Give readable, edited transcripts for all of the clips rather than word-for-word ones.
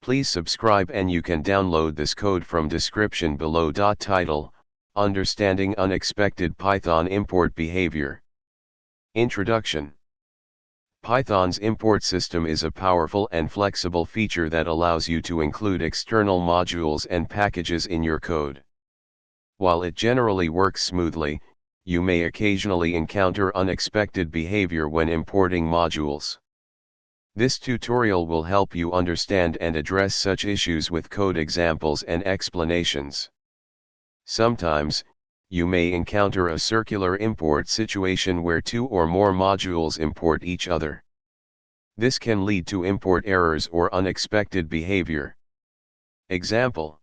Please subscribe and you can download this code from description below. Title: Understanding Unexpected Python Import Behavior. Introduction. Python's import system is a powerful and flexible feature that allows you to include external modules and packages in your code. While it generally works smoothly, you may occasionally encounter unexpected behavior when importing modules. This tutorial will help you understand and address such issues with code examples and explanations. Sometimes, you may encounter a circular import situation where two or more modules import each other. This can lead to import errors or unexpected behavior. Example.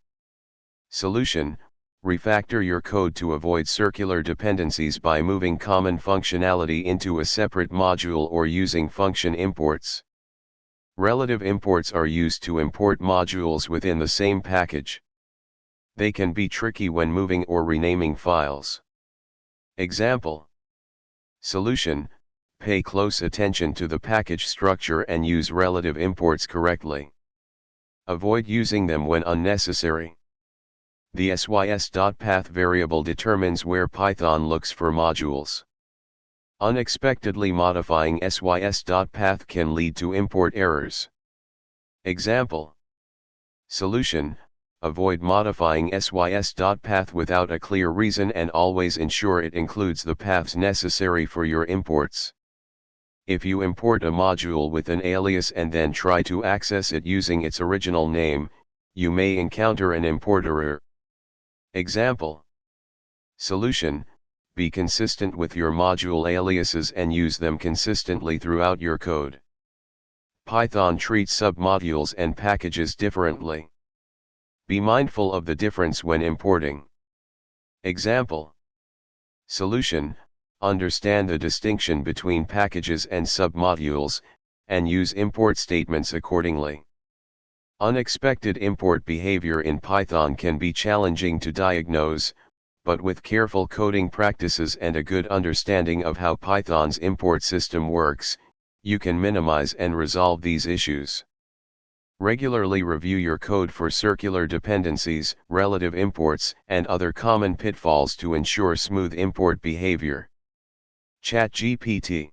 Solution: refactor your code to avoid circular dependencies by moving common functionality into a separate module or using function imports. Relative imports are used to import modules within the same package. They can be tricky when moving or renaming files. Example. Solution: pay close attention to the package structure and use relative imports correctly. Avoid using them when unnecessary. The sys.path variable determines where Python looks for modules. Unexpectedly modifying sys.path can lead to import errors. Example. Solution: avoid modifying sys.path without a clear reason and always ensure it includes the paths necessary for your imports. If you import a module with an alias and then try to access it using its original name, you may encounter an import error. Example. Solution: be consistent with your module aliases and use them consistently throughout your code. Python treats submodules and packages differently. Be mindful of the difference when importing. Example. Solution: understand the distinction between packages and submodules, and use import statements accordingly. Unexpected import behavior in Python can be challenging to diagnose, but with careful coding practices and a good understanding of how Python's import system works, you can minimize and resolve these issues. Regularly review your code for circular dependencies, relative imports, and other common pitfalls to ensure smooth import behavior. ChatGPT